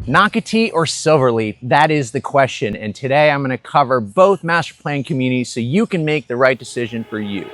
Nocatee or SilverLeaf? That is the question. And today I'm going to cover both master plan communities so you can make the right decision for you.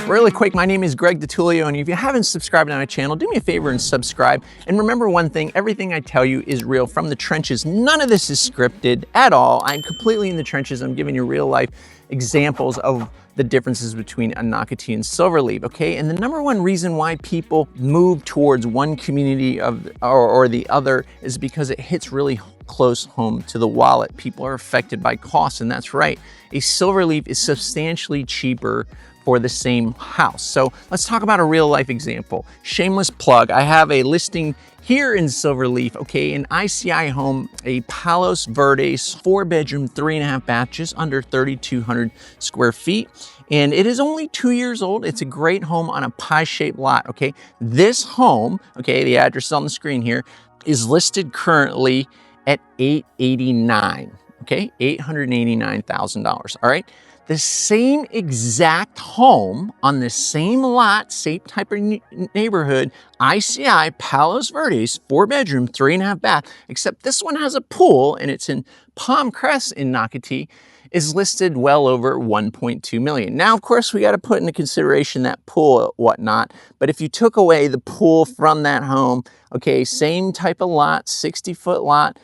Really quick, my name is Greg DiTullio, and if you haven't subscribed to my channel, do me a favor and subscribe. And remember one thing, everything I tell you is real from the trenches. None of this is scripted at all. I'm completely in the trenches. I'm giving you real life examples of the differences between a Nocatee and SilverLeaf, okay? And the number one reason why people move towards one community or the other is because it hits really close home to the wallet. People are affected by costs, and that's right. A SilverLeaf is substantially cheaper for the same house. So let's talk about a real life example. Shameless plug, I have a listing here in SilverLeaf, okay, an ICI home, a Palos Verdes, 4-bedroom, 3.5 bath, just under 3,200 square feet. And it is only 2 years old. It's a great home on a pie-shaped lot, okay? This home, okay, the address is on the screen here, is listed currently at $889,000, okay? $889,000, all right? The same exact home on the same lot, same type of neighborhood, ICI Palos Verdes, 4-bedroom, 3.5 bath, except this one has a pool and it's in Palm Crest in Nocatee, is listed well over $1.2 million. Now, of course, we got to put into consideration that pool, whatnot, but if you took away the pool from that home, okay, same type of lot, 60-foot lot,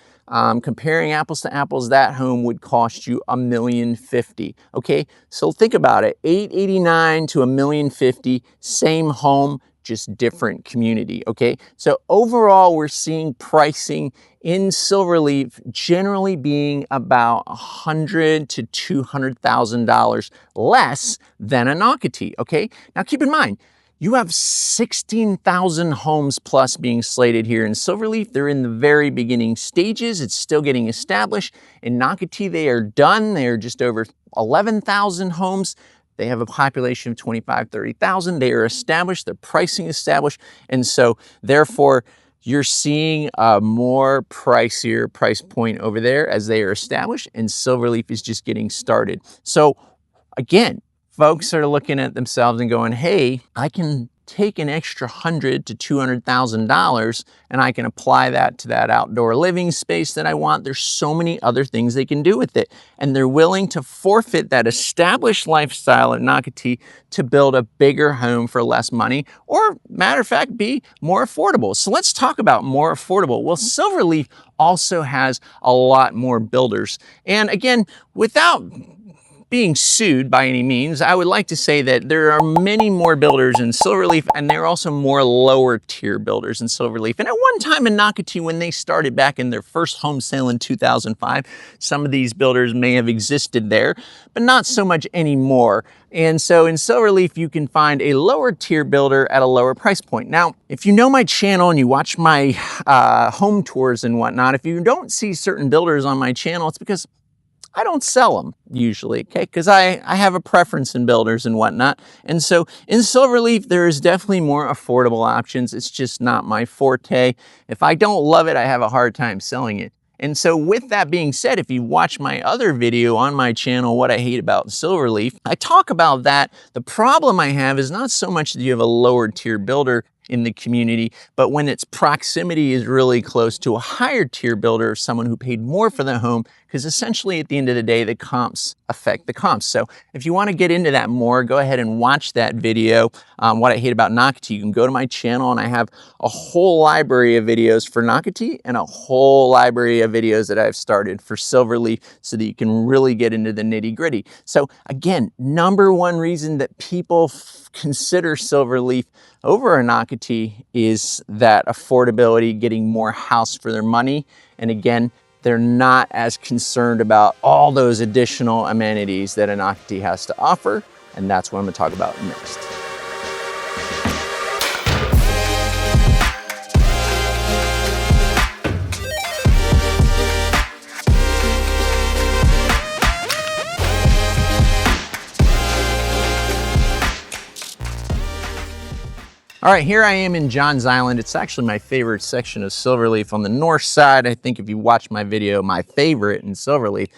comparing apples to apples, that home would cost you $1,050,000. Okay, so think about it: $889,000 to $1,050,000, same home, just different community. Okay, so overall, we're seeing pricing in SilverLeaf generally being about $100,000 to $200,000 less than a Nocatee. Okay, now keep in mind, you have 16,000 homes plus being slated here in SilverLeaf. They're in the very beginning stages. It's still getting established. In Nocatee, they are done. They are just over 11,000 homes. They have a population of 25,000, 30,000. They are established. Their pricing established. And so therefore, you're seeing a more pricier price point over there as they are established, and SilverLeaf is just getting started. So again, folks are looking at themselves and going, hey, I can take an extra $100,000 to $200,000 and I can apply that to that outdoor living space that I want. There's so many other things they can do with it. And they're willing to forfeit that established lifestyle at Nocatee to build a bigger home for less money, or matter of fact, be more affordable. So let's talk about more affordable. Well, SilverLeaf also has a lot more builders. And again, without being sued by any means, I would like to say that there are many more builders in SilverLeaf, and there are also more lower tier builders in SilverLeaf. And at one time in Nocatee, when they started back in their first home sale in 2005, some of these builders may have existed there, but not so much anymore. And so in SilverLeaf, you can find a lower tier builder at a lower price point. Now, if you know my channel and you watch my home tours and whatnot, if you don't see certain builders on my channel, it's because I don't sell them usually, okay? Because I have a preference in builders and whatnot. And so in SilverLeaf, there is definitely more affordable options. It's just not my forte. If I don't love it, I have a hard time selling it. And so with that being said, if you watch my other video on my channel, What I Hate About SilverLeaf, I talk about that. The problem I have is not so much that you have a lower tier builder in the community, but when its proximity is really close to a higher tier builder, someone who paid more for the home, because essentially at the end of the day, the comps affect the comps. So if you want to get into that more, go ahead and watch that video, What I Hate About Nocatee. You can go to my channel and I have a whole library of videos for Nocatee and a whole library of videos that I've started for SilverLeaf so that you can really get into the nitty gritty. So again, number one reason that people consider SilverLeaf over a Nocatee is that affordability, getting more house for their money. And again, they're not as concerned about all those additional amenities that a Nocatee has to offer. And that's what I'm going to talk about next. All right, here I am in Johns Island. It's actually my favorite section of Silverleaf on the north side. I think if you watch my video, my favorite in Silverleaf,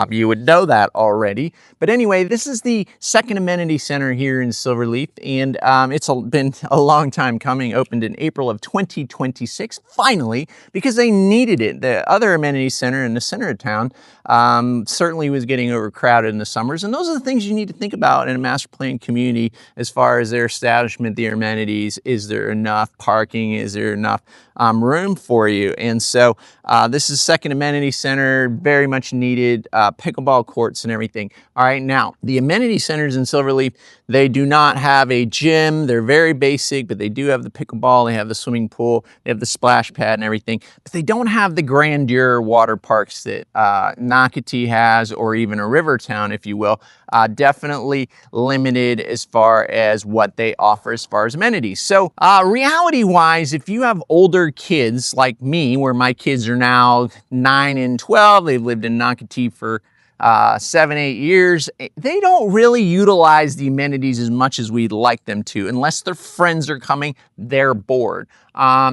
you would know that already. But anyway, this is the second amenity center here in Silverleaf, and it's been a long time coming. Opened in April of 2026, finally, because they needed it. The other amenity center in the center of town certainly was getting overcrowded in the summers, and those are the things you need to think about in a master plan community as far as their establishment, their amenities. Is there enough parking? Is there enough room for you? And so this is second amenity center, very much needed, pickleball courts and everything. All right, now the amenity centers in Silverleaf, they do not have a gym. They're very basic, but they do have the pickleball, they have the swimming pool, they have the splash pad and everything, but they don't have the grandeur water parks that Nocatee has, or even a river town, if you will. Definitely limited as far as what they offer as far as amenities. So reality-wise, if you have older kids like me, where my kids are now 9 and 12, they've lived in Nocatee for 7, 8 years, they don't really utilize the amenities as much as we'd like them to. Unless their friends are coming, they're bored.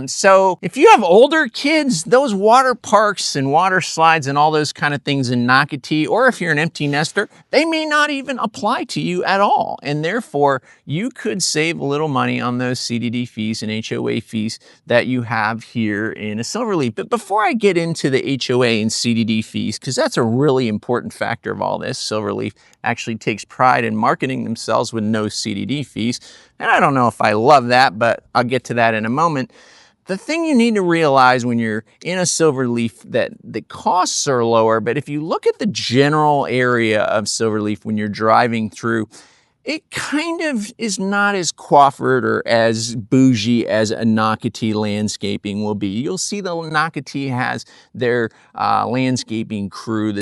So if you have older kids, those water parks and water slides and all those kind of things in Nocatee, or if you're an empty nester, they may not even apply to you at all. And therefore, you could save a little money on those CDD fees and HOA fees that you have here in a Silverleaf. But before I get into the HOA and CDD fees, because that's a really important factor of all this, Silverleaf actually takes pride in marketing themselves with no CDD fees. And I don't know if I love that, but I'll get to that in a moment. The thing you need to realize when you're in a Silverleaf, that the costs are lower, but if you look at the general area of Silverleaf when you're driving through, it kind of is not as coiffured or as bougie as a Nocatee landscaping will be. You'll see the Nocatee has their landscaping crew,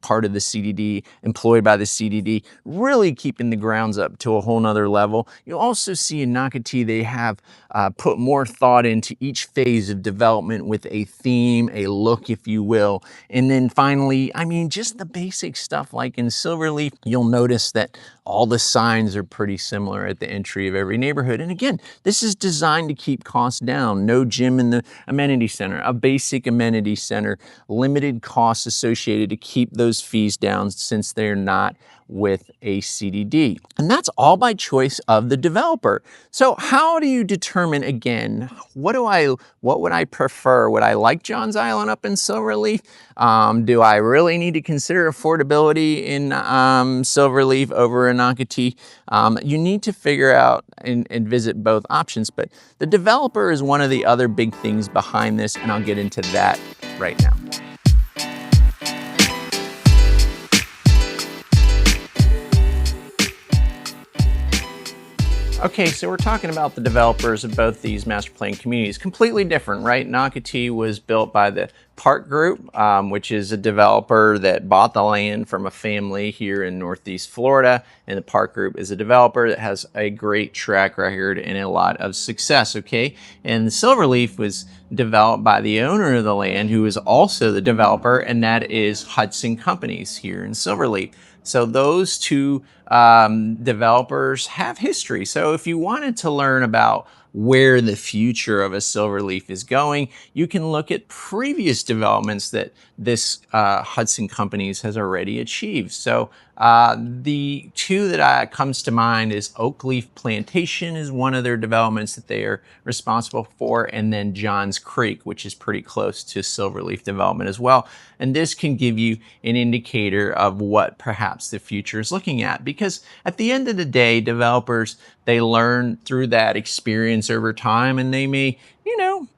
part of the CDD, employed by the CDD, really keeping the grounds up to a whole nother level. You'll also see in Nocatee they have put more thought into each phase of development with a theme, a look, if you will. And then finally, I mean, just the basic stuff like in Silverleaf, you'll notice that all the signs are pretty similar at the entry of every neighborhood. And again, this is designed to keep costs down. No gym in the amenity center, a basic amenity center, limited costs associated to keep those fees down since they're not with a CDD. And that's all by choice of the developer. So how do you determine, again, what would I prefer? Would I like Johns Island up in Silverleaf? Do I really need to consider affordability in Silverleaf over in Nocatee? You need to figure out and visit both options, but the developer is one of the other big things behind this, and I'll get into that right now. Okay, so we're talking about the developers of both these master plan communities. Completely different, right? Nocatee was built by the PARC Group, which is a developer that bought the land from a family here in Northeast Florida. And the PARC Group is a developer that has a great track record and a lot of success, okay? And the Silverleaf was developed by the owner of the land, who is also the developer, and that is Hutson Companies here in Silverleaf. So those two developers have history. So if you wanted to learn about where the future of a Silverleaf is going, you can look at previous developments that this Hutson Companies has already achieved. So the two that comes to mind is Oakleaf Plantation is one of their developments that they are responsible for, and then Johns Creek, which is pretty close to Silverleaf development as well. And this can give you an indicator of what perhaps the future is looking at, because at the end of the day, developers, they learn through that experience over time, and they may,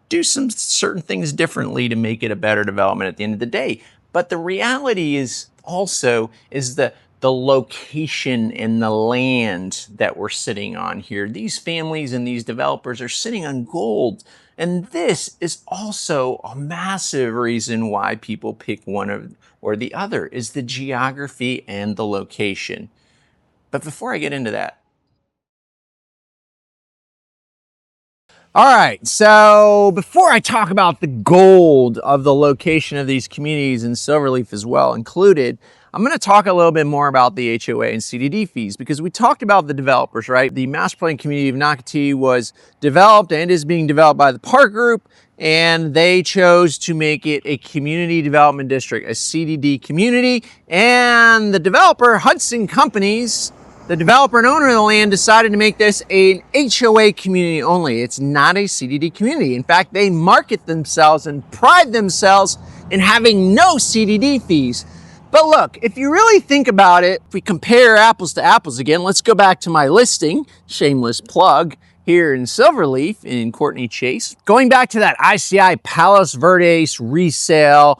do some certain things differently to make it a better development at the end of the day. But the reality is also the location and the land that we're sitting on here. These families and these developers are sitting on gold. And this is also a massive reason why people pick one or the other, is the geography and the location. But before I get into that, all right, so before I talk about the gold of the location of these communities, and Silverleaf as well included, I'm going to talk a little bit more about the HOA and CDD fees because we talked about the developers, right? The master plan community of Nocatee was developed and is being developed by the PARC Group, and they chose to make it a community development district, a CDD community, and the developer, Hutson Companies, the developer and owner of the land, decided to make this an HOA community only. It's not a CDD community. In fact, they market themselves and pride themselves in having no CDD fees. But look, if you really think about it, if we compare apples to apples again, let's go back to my listing, shameless plug, here in SilverLeaf in Courtney Chase. Going back to that ICI Palos Verdes resale,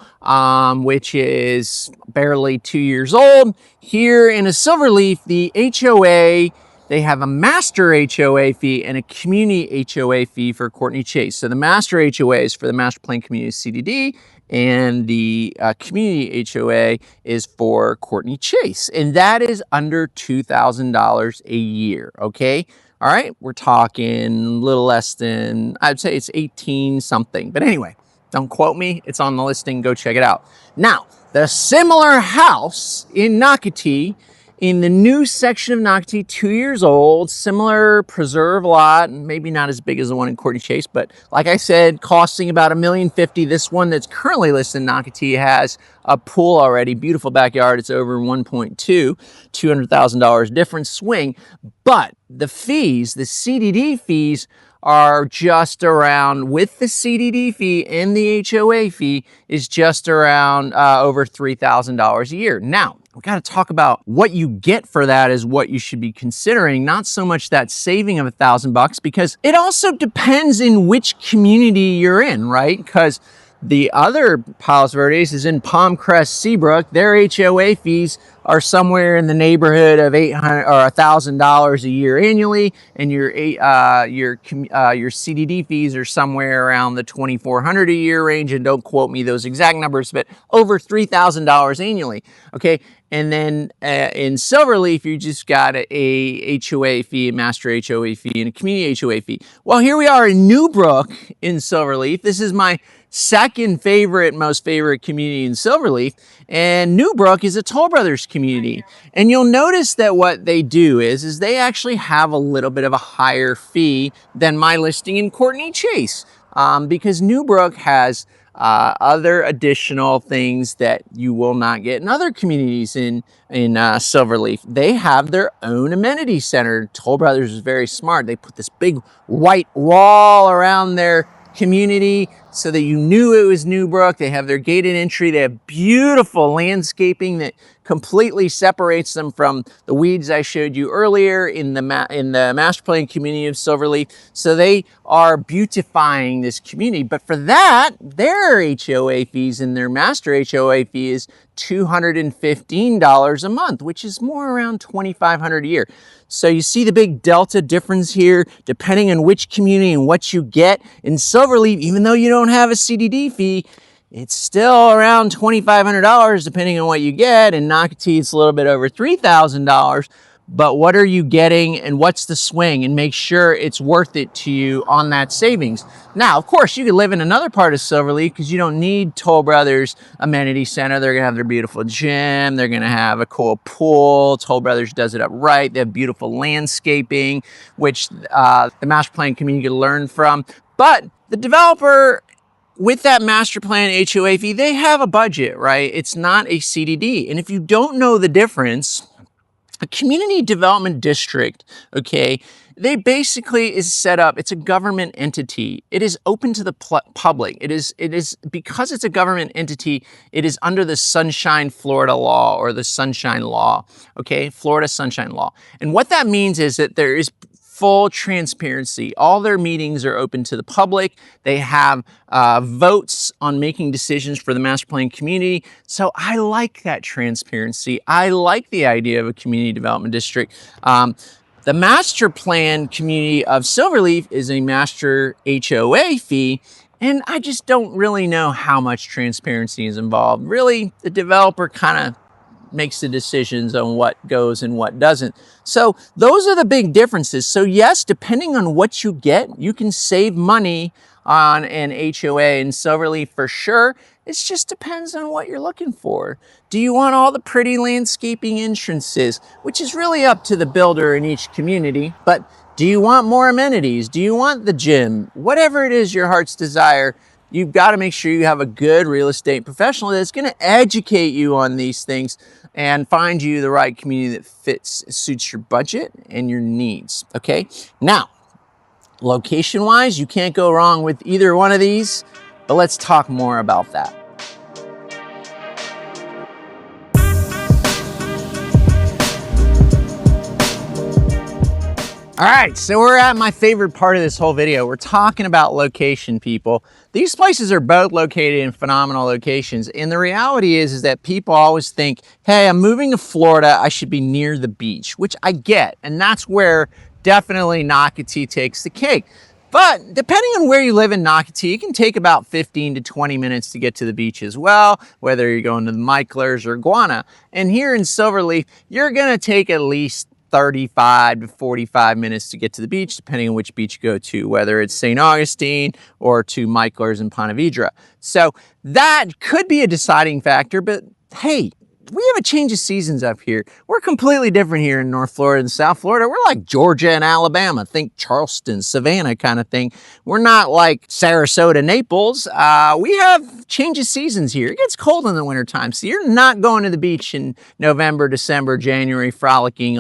which is barely 2 years old. Here in a SilverLeaf, the HOA, they have a master HOA fee and a community HOA fee for Courtney Chase. So the master HOA is for the master plan community CDD, and the community HOA is for Courtney Chase. And that is under $2,000 a year, okay? All right, we're talking a little less than, I'd say it's 18 something. But anyway, don't quote me. It's on the listing. Go check it out. Now, the similar house in Nocatee, in the new section of Nocatee, 2 years old, similar preserve lot, maybe not as big as the one in Courtney Chase, but like I said, costing about $1,050,000. This one that's currently listed in Nocatee has a pool already, beautiful backyard. It's over 1.2, $200,000 difference swing. But the fees, the CDD fees, are just around, with the CDD fee and the HOA fee, is just around over $3,000 a year. Now, we got to talk about what you get for that is what you should be considering, not so much that saving of $1,000, because it also depends in which community you're in, right? Because the other Palos Verdes is in Palm Crest, Seabrook. Their HOA fees are somewhere in the neighborhood of $800 or $1,000 a year annually, and your CDD fees are somewhere around the $2,400 a year range. And don't quote me those exact numbers, but over $3,000 annually. Okay, and then in SilverLeaf, you just got a HOA fee, a master HOA fee, and a community HOA fee. Well, here we are in Newbrook in SilverLeaf. This is my second favorite, most favorite community in SilverLeaf, and Newbrook is a Toll Brothers community. And you'll notice that what they do is they actually have a little bit of a higher fee than my listing in Courtney Chase, because Newbrook has other additional things that you will not get in other communities in SilverLeaf. They have their own amenity center. Toll Brothers is very smart. They put this big white wall around their community so that you knew it was Newbrook. They have their gated entry. They have beautiful landscaping that completely separates them from the weeds I showed you earlier in the master plan community of SilverLeaf. So they are beautifying this community. But for that, their HOA fees and their master HOA fee is $215 a month, which is more around $2,500 a year. So you see the big delta difference here, depending on which community and what you get. In SilverLeaf, even though you don't have a CDD fee, it's still around $2,500 depending on what you get. In Nocatee, it's a little bit over $3,000. But what are you getting and what's the swing? And make sure it's worth it to you on that savings. Now, of course, you could live in another part of SilverLeaf because you don't need Toll Brothers Amenity Center. They're going to have their beautiful gym. They're going to have a cool pool. Toll Brothers does it up right. They have beautiful landscaping, which the master plan community could learn from. But the developer, with that master plan HOA fee, they have a budget, right? It's not a CDD. And if you don't know the difference, a community development district, okay, they basically is set up, it's a government entity. It is open to the public. It is because it's a government entity, it is under the Sunshine Florida law, or the Sunshine Law, okay, Florida Sunshine Law. And what that means is that there is full transparency. All their meetings are open to the public. They have votes on making decisions for the master plan community. So I like that transparency. I like the idea of a community development district. The master plan community of SilverLeaf is a master HOA fee, and I just don't really know how much transparency is involved. Really, the developer kind of makes the decisions on what goes and what doesn't. So those are the big differences. So yes, depending on what you get, you can save money on an HOA and SilverLeaf for sure. It just depends on what you're looking for. Do you want all the pretty landscaping entrances, which is really up to the builder in each community, but do you want more amenities? Do you want the gym? Whatever it is your heart's desire, you've got to make sure you have a good real estate professional that's going to educate you on these things and find you the right community that suits your budget and your needs, okay? Now, location-wise, you can't go wrong with either one of these, but let's talk more about that. All right, so we're at my favorite part of this whole video. We're talking about location, people. These places are both located in phenomenal locations, and the reality is that people always think, hey, I'm moving to Florida, I should be near the beach, which I get, and that's where definitely Nocatee takes the cake. But depending on where you live in Nocatee, it can take about 15 to 20 minutes to get to the beach as well, whether you're going to the Micklers or Guana. And here in SilverLeaf, you're gonna take at least 35 to 45 minutes to get to the beach, depending on which beach you go to, whether it's St. Augustine or to Micklers and Ponte Vedra. So that could be a deciding factor, but hey, we have a change of seasons up here. We're completely different here in North Florida and South Florida. We're like Georgia and Alabama. Think Charleston, Savannah kind of thing. We're not like Sarasota, Naples. We have change of seasons here. It gets cold in the wintertime, so you're not going to the beach in November, December, January, frolicking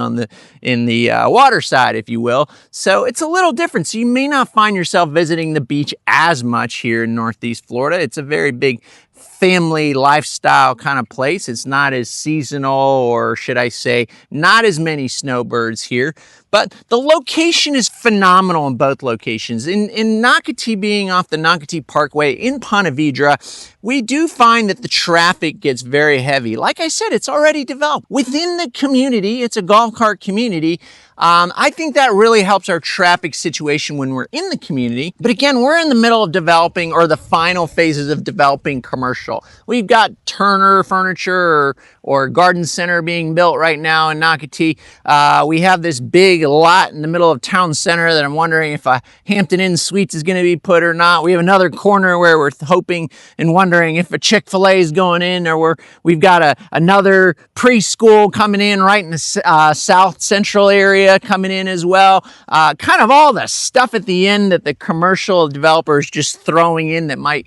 in the water side, if you will. So it's a little different. So you may not find yourself visiting the beach as much here in Northeast Florida. It's a very big family lifestyle kind of place. It's not as seasonal, or should I say, not as many snowbirds here, but the location is phenomenal in both locations. In Nocatee, being off the Nocatee Parkway in Ponte Vedra, we do find that the traffic gets very heavy. Like I said, it's already developed. Within the community, it's a golf cart community. I think that really helps our traffic situation when we're in the community. But again, we're in the middle of developing, or the final phases of developing commercial. We've got Turner Furniture or Garden Center being built right now in Nocatee. We have this big lot in the middle of town center that I'm wondering if a Hampton Inn Suites is going to be put or not. We have another corner where we're hoping and wondering if a Chick-fil-A is going in, or we've got another preschool coming in right in the south central area coming in as well. Kind of all the stuff at the end that the commercial developers just throwing in that might,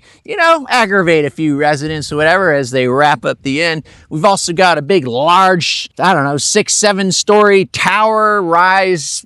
aggravate a few residents or whatever as they wrap up the end. We've also got a big, large, 6-7 story tower rise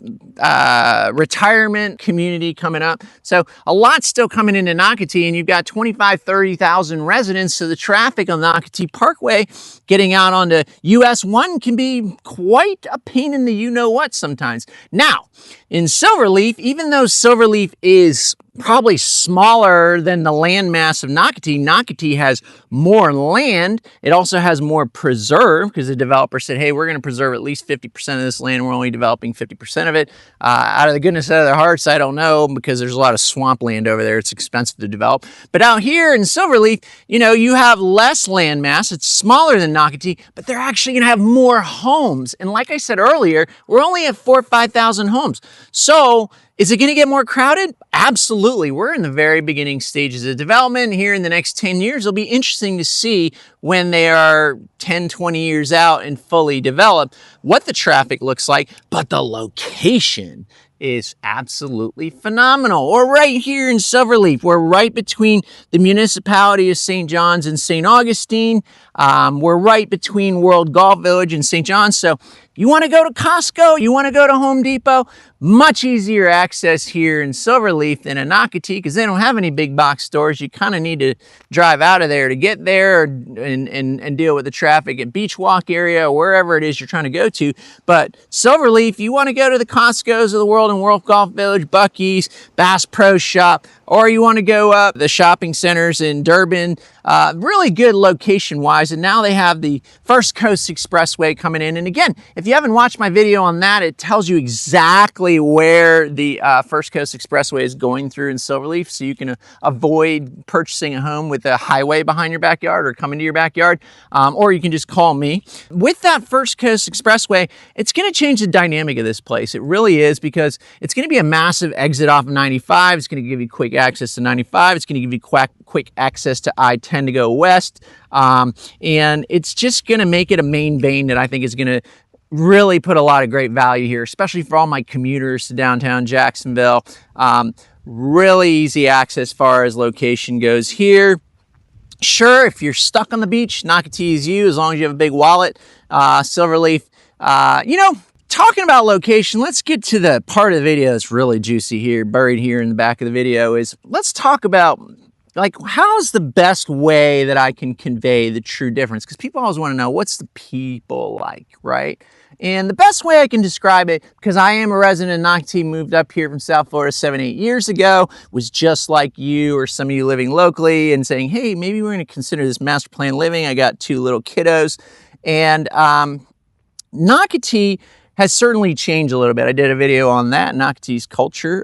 retirement community coming up. So a lot still coming into Nocatee, and you've got 25,000-30,000 residents. So the traffic on the Nocatee Parkway getting out onto US 1 can be quite a pain in the you-know-what sometimes. Now, in SilverLeaf, even though SilverLeaf is probably smaller than the landmass of Nocatee, Nocatee has more land. It also has more preserve, because the developer said, hey, we're going to preserve at least 50% of this land. We're only developing 50% of it. Out of the goodness of their hearts, I don't know, because there's a lot of swampland over there. It's expensive to develop. But out here in SilverLeaf, you have less land mass. It's smaller than Nocatee, but they're actually going to have more homes. And like I said earlier, we're only at 4,000 or 5,000 homes. So is it going to get more crowded? Absolutely. We're in the very beginning stages of development. Here in the next 10 years, it'll be interesting to see when they are 10, 20 years out and fully developed, what the traffic looks like, but the location is absolutely phenomenal. We're right here in SilverLeaf. We're right between the municipality of St. John's and St. Augustine. We're right between World Golf Village and St. John's. So you want to go to Costco, you want to go to Home Depot, much easier access here in SilverLeaf than in Nocatee, because they don't have any big box stores. You kind of need to drive out of there to get there, and deal with the traffic at Beach Walk area or wherever it is you're trying to go to. But SilverLeaf, you want to go to the Costco's of the world and World Golf Village, Buc-ee's, Bass Pro Shop, or you want to go up the shopping centers in Durban, really good location wise. And now they have the first Coast Expressway coming in. And again, if you haven't watched my video on that, it tells you exactly where the first Coast Expressway is going through in SilverLeaf, so you can avoid purchasing a home with a highway behind your backyard or coming to your backyard, or you can just call me. With that first Coast Expressway, it's going to change the dynamic of this place. It really is, because it's going to be a massive exit off of 95. It's going to give you quick access to 95. It's going to give you quick access to I-10 to go west. And it's just going to make it a main vein that I think is going to really put a lot of great value here, especially for all my commuters to downtown Jacksonville. Really easy access as far as location goes here. Sure, if you're stuck on the beach, Nocatee is you, as long as you have a big wallet. SilverLeaf, you know, talking about location, let's get to the part of the video that's really juicy here, buried here in the back of the video, is let's talk about, like, how's the best way that I can convey the true difference? Because people always want to know, what's the people like, right? And the best way I can describe it, because I am a resident of Nocatee, moved up here from South Florida 7-8 years ago, was just like you or some of you living locally and saying, hey, maybe we're going to consider this master plan living. I got 2 little kiddos. And Nocatee has certainly changed a little bit. I did a video on that, Nocatee's culture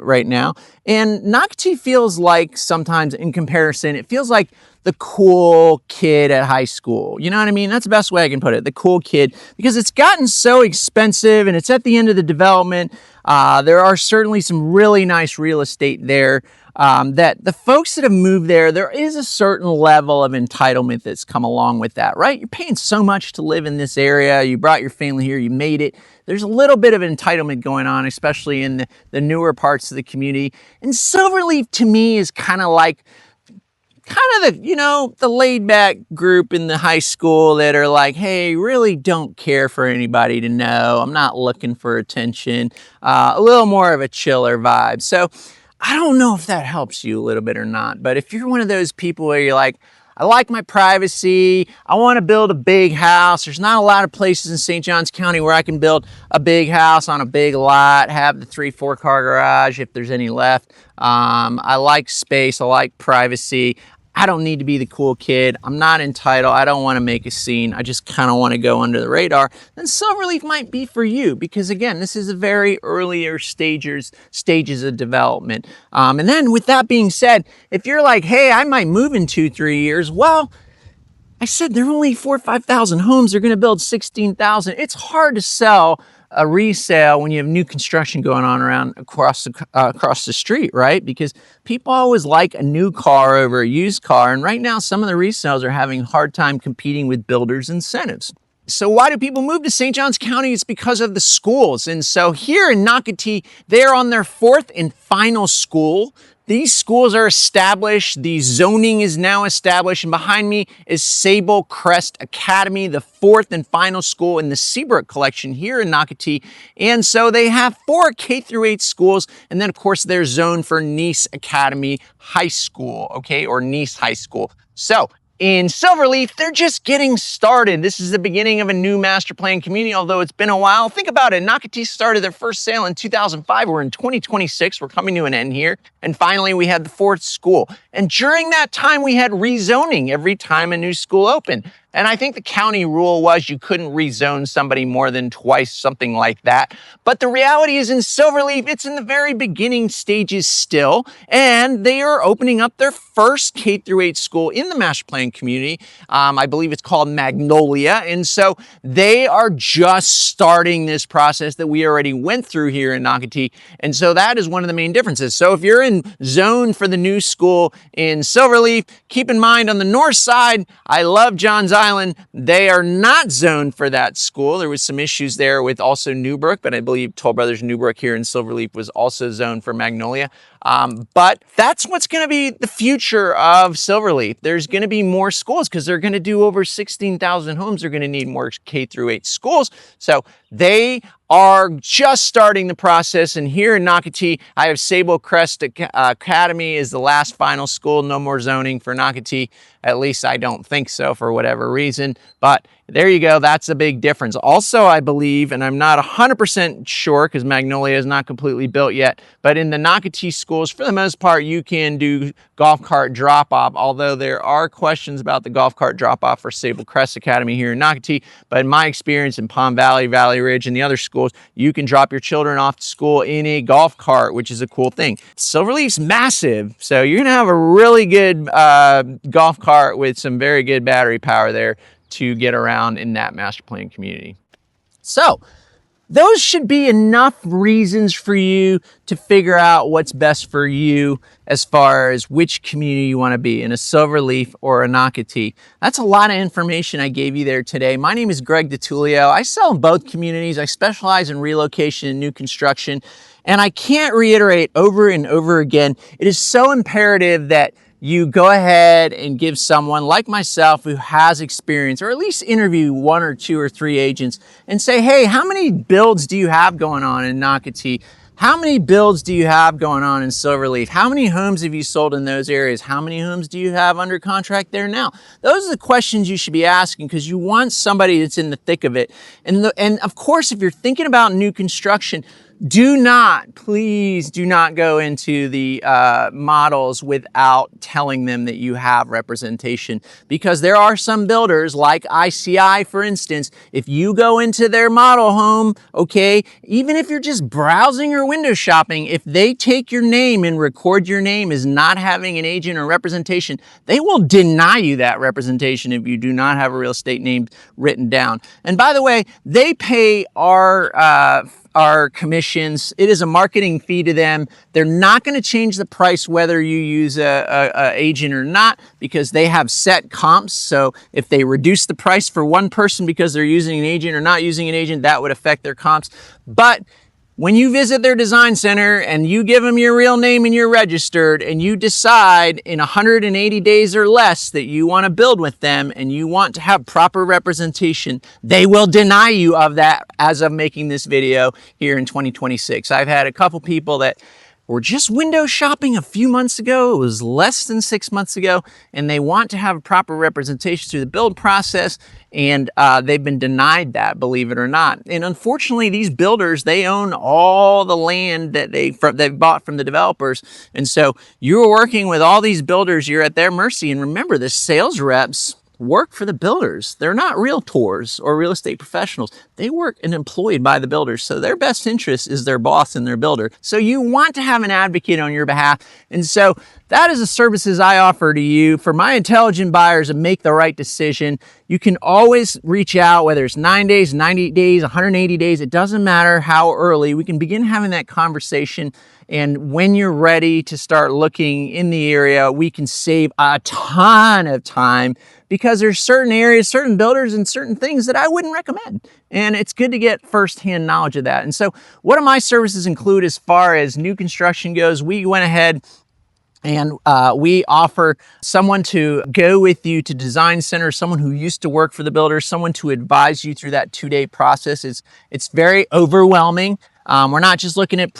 right now. And Nocatee feels like, sometimes in comparison, it feels like the cool kid at high school. You know what I mean? That's the best way I can put it, the cool kid, because it's gotten so expensive and it's at the end of the development. There are certainly some really nice real estate there. That the folks that have moved there is a certain level of entitlement that's come along with that, right? You're paying so much to live in this area. You brought your family here, you made it. There's a little bit of entitlement going on, especially in the newer parts of the community. And SilverLeaf, to me, is kind of the, you know, the laid back group in the high school that are like, hey, really don't care for anybody to know. I'm not looking for attention. A little more of a chiller vibe. So I don't know if that helps you a little bit or not, but if you're one of those people where you're like, I like my privacy, I want to build a big house. There's not a lot of places in St. Johns County where I can build a big house on a big lot, have the 3-4 car garage if there's any left. I like space, I like privacy. I don't need to be the cool kid. I'm not entitled. I don't want to make a scene. I just kind of want to go under the radar. Then SilverLeaf might be for you, because again, this is a very earlier stages of development. And then with that being said, if you're like, hey, I might move in 2-3 years, well, I said there are only 4,000 or 5,000 homes. They're going to build 16,000. It's hard to sell a resale when you have new construction going on around across the street, right? Because people always like a new car over a used car. And right now, some of the resales are having a hard time competing with builders' incentives. So why do people move to St. Johns County? It's because of the schools. And so here in Nocatee, they're on their 4th and final school. These schools are established. The zoning is now established. And behind me is Sable Crest Academy, the 4th and final school in the Seabrook collection here in Nocatee. And so they have 4 K-8 schools. And then, of course, they're zoned for Nice Academy High School, okay, or Nice High School. So in SilverLeaf, they're just getting started. This is the beginning of a new master plan community, although it's been a while. Think about it. Nocatee started their first sale in 2005. We're in 2026. We're coming to an end here. And finally, we had the 4th school. And during that time, we had rezoning every time a new school opened. And I think the county rule was you couldn't rezone somebody more than twice, something like that. But the reality is in SilverLeaf, it's in the very beginning stages still. And they are opening up their first K-8 school in the master plan community. I believe it's called Magnolia. And so they are just starting this process that we already went through here in Nocatee. And so that is one of the main differences. So if you're in zone for the new school in SilverLeaf, keep in mind on the north side, I love Johns Island. They are not zoned for that school. There was some issues there with also Newbrook, but I believe Toll Brothers Newbrook here in SilverLeaf was also zoned for Magnolia. But that's what's going to be the future of SilverLeaf. There's going to be more schools because they're going to do over 16,000 homes. They're going to need more K-8 schools. So they are just starting the process. And here in Nocatee, I have Sable Crest Academy is the last final school. No more zoning for Nocatee. At least I don't think so for whatever reason. But There you go. That's a big difference. Also, I believe, and I'm not 100% sure because Magnolia is not completely built yet, but in the Nocatee schools, for the most part, you can do golf cart drop-off, although there are questions about the golf cart drop-off for Sable Crest Academy here in Nocatee. But in my experience in Palm Valley, Valley Ridge, and the other schools, you can drop your children off to school in a golf cart, which is a cool thing. SilverLeaf's massive, so you're going to have a really good golf cart with some very good battery power there to get around in that master plan community. So those should be enough reasons for you to figure out what's best for you as far as which community you want to be in, a SilverLeaf or a Nocatee. That's a lot of information I gave you there today. My name is Greg DiTullio. I sell in both communities. I specialize in relocation and new construction. And I can't reiterate over and over again, it is so imperative that you go ahead and give someone like myself who has experience, or at least interview 1 or 2 or 3 agents and say, hey, how many builds do you have going on in Nocatee? How many builds do you have going on in SilverLeaf? How many homes have you sold in those areas? How many homes do you have under contract there now? Those are the questions you should be asking, because you want somebody that's in the thick of it. And of course, if you're thinking about new construction, please do not go into the models without telling them that you have representation, because there are some builders like ICI, for instance. If you go into their model home, okay, even if you're just browsing or window shopping, if they take your name and record your name as not having an agent or representation, they will deny you that representation if you do not have a real estate name written down. And by the way, they pay our commissions. It is a marketing fee to them. They're not going to change the price whether you use a agent or not, because they have set comps. So if they reduce the price for one person because they're using an agent or not using an agent, that would affect their comps. But when you visit their design center and you give them your real name and you're registered, and you decide in 180 days or less that you want to build with them and you want to have proper representation, they will deny you of that as of making this video here in 2026. I've had a couple people that were just window shopping a few months ago. It was less than 6 months ago, and they want to have proper representation through the build process, and they've been denied that, believe it or not. And unfortunately, these builders, they own all the land that they've bought from the developers, and so you're working with all these builders. You're at their mercy. And remember, the sales reps work for the builders. They're not realtors or real estate professionals. They work and employed by the builders. So their best interest is their boss and their builder. So you want to have an advocate on your behalf. And so that is the services I offer to you for my intelligent buyers to make the right decision. You can always reach out, whether it's 9 days, 90 days, 180 days. It doesn't matter how early. We can begin having that conversation. And when you're ready to start looking in the area, we can save a ton of time, because there's certain areas, certain builders, and certain things that I wouldn't recommend. And it's good to get firsthand knowledge of that. And so what do my services include as far as new construction goes? We went ahead and we offer someone to go with you to design center, someone who used to work for the builder, someone to advise you through that 2-day process. It's very overwhelming. We're not just looking at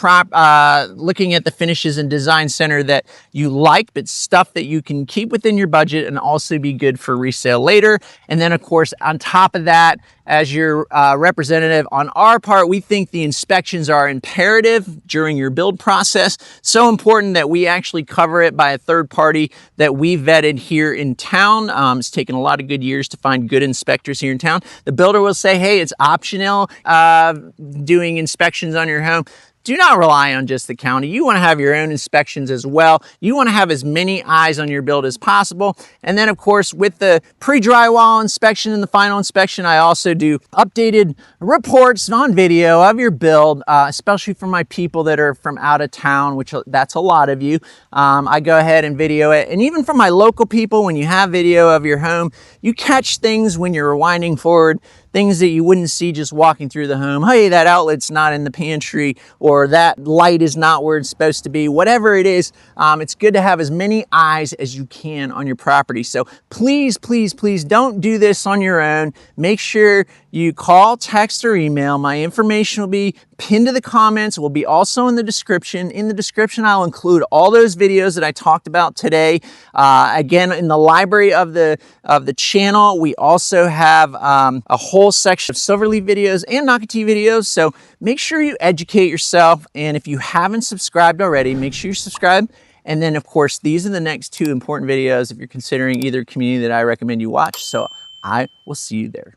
looking at the finishes and design center that you like, but stuff that you can keep within your budget and also be good for resale later. And then, of course, on top of that, as your representative on our part, we think the inspections are imperative during your build process. So important that we actually cover it by a third party that we vetted here in town. It's taken a lot of good years to find good inspectors here in town. The builder will say, hey, it's optional doing inspections on your home. Do not rely on just the county. You want to have your own inspections as well. You want to have as many eyes on your build as possible. And then, of course, with the pre-drywall inspection and the final inspection, I also do updated reports on video of your build, especially for my people that are from out of town, which that's a lot of you. I go ahead and video it. And even for my local people, when you have video of your home, you catch things when you're rewinding forward, things that you wouldn't see just walking through the home. Hey, that outlet's not in the pantry, or that light is not where it's supposed to be. Whatever it is, it's good to have as many eyes as you can on your property. So please, please, please don't do this on your own. Make sure you call, text, or email. My information will be pinned to the comments. It will be also in the description. In the description, I'll include all those videos that I talked about today. Again, in the library of the channel, we also have a whole section of SilverLeaf videos and Nocatee videos. So make sure you educate yourself. And if you haven't subscribed already, make sure you subscribe. And then, of course, these are the next 2 important videos if you're considering either community that I recommend you watch. So I will see you there.